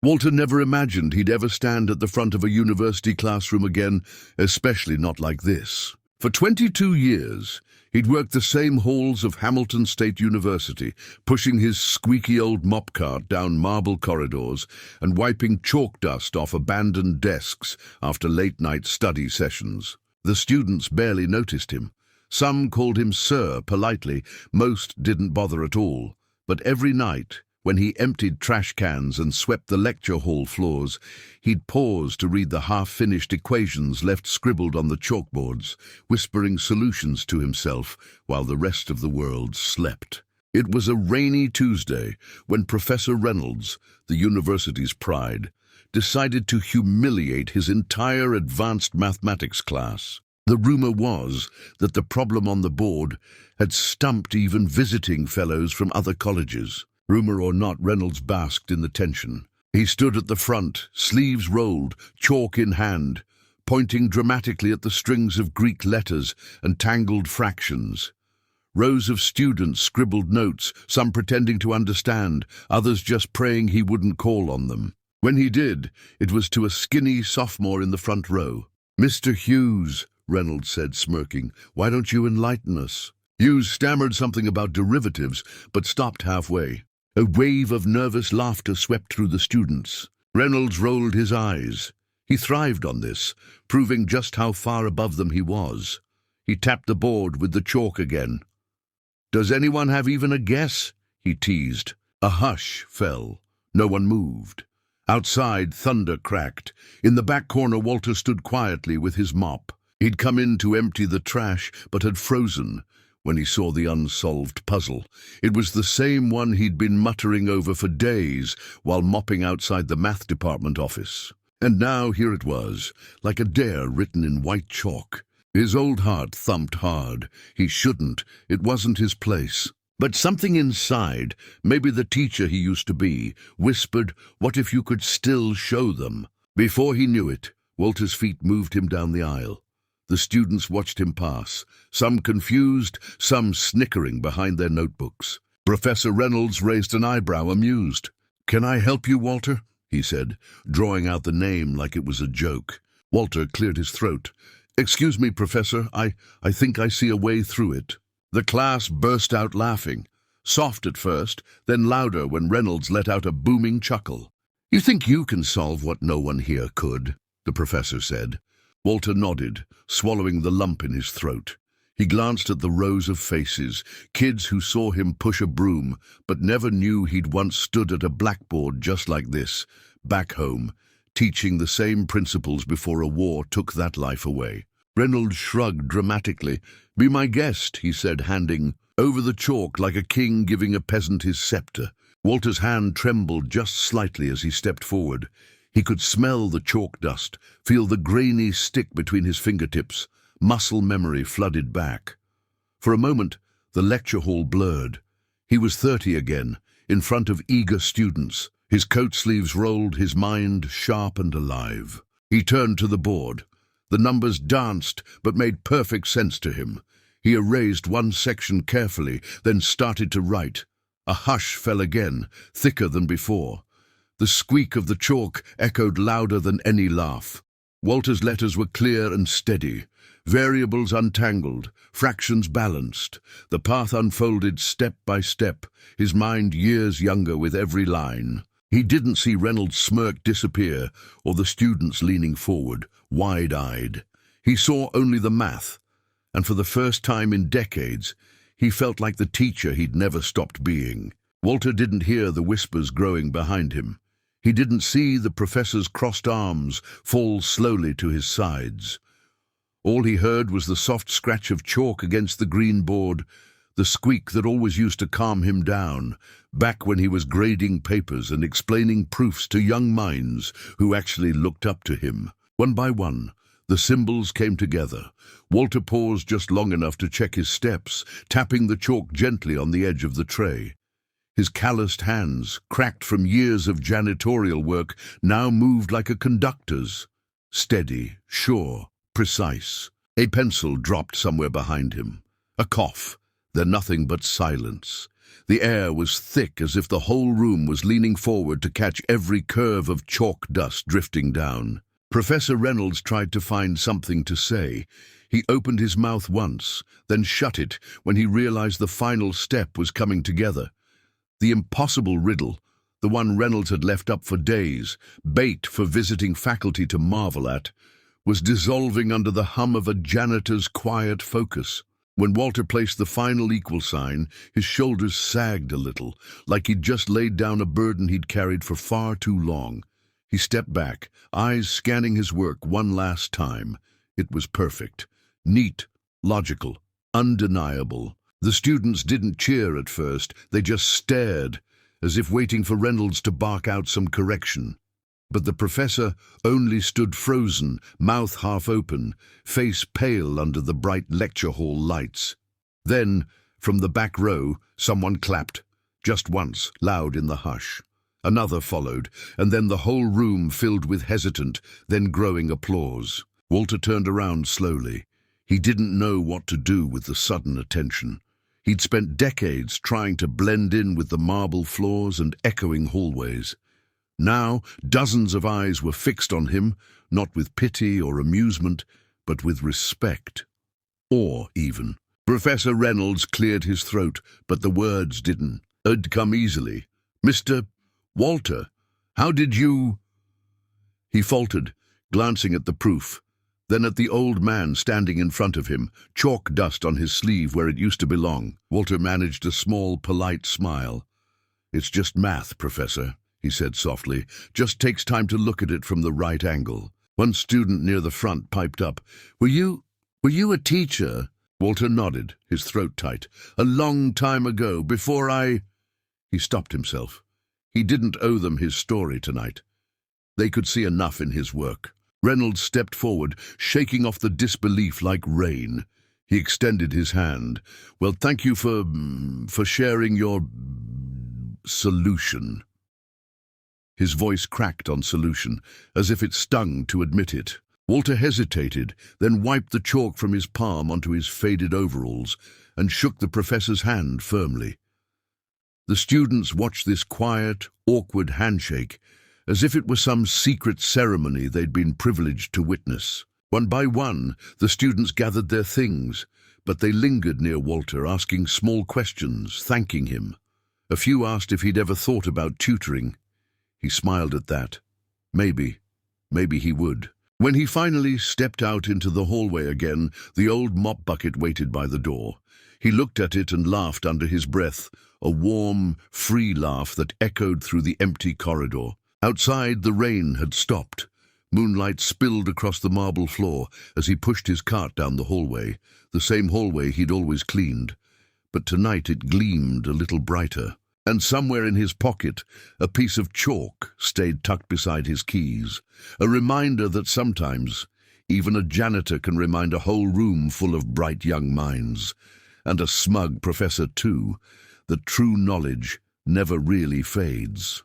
Walter never imagined he'd ever stand at the front of a university classroom again, especially not like this. For 22 years, he'd worked the same halls of Hamilton State University, pushing his squeaky old mop cart down marble corridors and wiping chalk dust off abandoned desks after late-night study sessions. The students barely noticed him. Some called him Sir politely, most didn't bother at all. But every night, when he emptied trash cans and swept the lecture hall floors, he'd pause to read the half-finished equations left scribbled on the chalkboards, whispering solutions to himself while the rest of the world slept. It was a rainy Tuesday when Professor Reynolds, the university's pride, decided to humiliate his entire advanced mathematics class. The rumor was that the problem on the board had stumped even visiting fellows from other colleges. Rumor or not, Reynolds basked in the tension. He stood at the front, sleeves rolled, chalk in hand, pointing dramatically at the strings of Greek letters and tangled fractions. Rows of students scribbled notes, some pretending to understand, others just praying he wouldn't call on them. When he did, it was to a skinny sophomore in the front row. "Mr. Hughes," Reynolds said, smirking, "why don't you enlighten us?" Hughes stammered something about derivatives, but stopped halfway. A wave of nervous laughter swept through the students. Reynolds rolled his eyes. He thrived on this, proving just how far above them he was. He tapped the board with the chalk again. "Does anyone have even a guess?" he teased. A hush fell. No one moved. Outside, thunder cracked. In the back corner, Walter stood quietly with his mop. He'd come in to empty the trash, but had frozen when he saw the unsolved puzzle. It was the same one he'd been muttering over for days while mopping outside the math department office. And now here it was, like a dare written in white chalk. His old heart thumped hard. He shouldn't. It wasn't his place. But something inside, maybe the teacher he used to be, whispered, "What if you could still show them?" Before he knew it, Walter's feet moved him down the aisle. The students watched him pass, some confused, some snickering behind their notebooks. Professor Reynolds raised an eyebrow, amused. "Can I help you, Walter?" he said, drawing out the name like it was a joke. Walter cleared his throat. "Excuse me, Professor, I think I see a way through it." The class burst out laughing, soft at first, then louder when Reynolds let out a booming chuckle. "You think you can solve what no one here could?" the professor said. Walter nodded, swallowing the lump in his throat. He glanced at the rows of faces, kids who saw him push a broom, but never knew he'd once stood at a blackboard just like this, back home, teaching the same principles before a war took that life away. Reynolds shrugged dramatically. "Be my guest," he said, handing over the chalk like a king giving a peasant his scepter. Walter's hand trembled just slightly as he stepped forward. He could smell the chalk dust, feel the grainy stick between his fingertips. Muscle memory flooded back. For a moment, the lecture hall blurred. He was 30 again, in front of eager students, his coat sleeves rolled, his mind sharp and alive. He turned to the board. The numbers danced, but made perfect sense to him. He erased one section carefully, then started to write. A hush fell again, thicker than before. The squeak of the chalk echoed louder than any laugh. Walter's letters were clear and steady, variables untangled, fractions balanced. The path unfolded step by step, his mind years younger with every line. He didn't see Reynolds' smirk disappear or the students leaning forward, wide-eyed. He saw only the math, and for the first time in decades, he felt like the teacher he'd never stopped being. Walter didn't hear the whispers growing behind him. He didn't see the professor's crossed arms fall slowly to his sides. All he heard was the soft scratch of chalk against the green board, the squeak that always used to calm him down, back when he was grading papers and explaining proofs to young minds who actually looked up to him. One by one, the symbols came together. Walter paused just long enough to check his steps, tapping the chalk gently on the edge of the tray. His calloused hands, cracked from years of janitorial work, now moved like a conductor's. Steady, sure, precise. A pencil dropped somewhere behind him. A cough, then nothing but silence. The air was thick, as if the whole room was leaning forward to catch every curve of chalk dust drifting down. Professor Reynolds tried to find something to say. He opened his mouth once, then shut it when he realized the final step was coming together. The impossible riddle, the one Reynolds had left up for days, bait for visiting faculty to marvel at, was dissolving under the hum of a janitor's quiet focus. When Walter placed the final equal sign, his shoulders sagged a little, like he'd just laid down a burden he'd carried for far too long. He stepped back, eyes scanning his work one last time. It was perfect. Neat, logical, undeniable. The students didn't cheer at first, they just stared, as if waiting for Reynolds to bark out some correction. But the professor only stood frozen, mouth half open, face pale under the bright lecture hall lights. Then, from the back row, someone clapped, just once, loud in the hush. Another followed, and then the whole room filled with hesitant, then growing applause. Walter turned around slowly. He didn't know what to do with the sudden attention. He'd spent decades trying to blend in with the marble floors and echoing hallways. Now, dozens of eyes were fixed on him, not with pity or amusement, but with respect. Awe, even. Professor Reynolds cleared his throat, but the words didn't come easily. "Mr. Walter, how did you—" He faltered, glancing at the proof, then at the old man standing in front of him, chalk dust on his sleeve where it used to belong. Walter managed a small, polite smile. "It's just math, Professor," he said softly. "Just takes time to look at it from the right angle." One student near the front piped up, Were you a teacher?" Walter nodded, his throat tight. "A long time ago, before I—" He stopped himself. He didn't owe them his story tonight. They could see enough in his work. Reynolds stepped forward, shaking off the disbelief like rain. He extended his hand. "Well, thank you for sharing your solution." His voice cracked on solution, as if it stung to admit it. Walter hesitated, then wiped the chalk from his palm onto his faded overalls and shook the professor's hand firmly. The students watched this quiet, awkward handshake as if it were some secret ceremony they'd been privileged to witness. One by one, the students gathered their things, but they lingered near Walter, asking small questions, thanking him. A few asked if he'd ever thought about tutoring. He smiled at that. Maybe he would. When he finally stepped out into the hallway again, the old mop bucket waited by the door. He looked at it and laughed under his breath, a warm, free laugh that echoed through the empty corridor. Outside, the rain had stopped. Moonlight spilled across the marble floor as he pushed his cart down the hallway, the same hallway he'd always cleaned. But tonight it gleamed a little brighter, and somewhere in his pocket a piece of chalk stayed tucked beside his keys, a reminder that sometimes even a janitor can remind a whole room full of bright young minds, and a smug professor too, that true knowledge never really fades.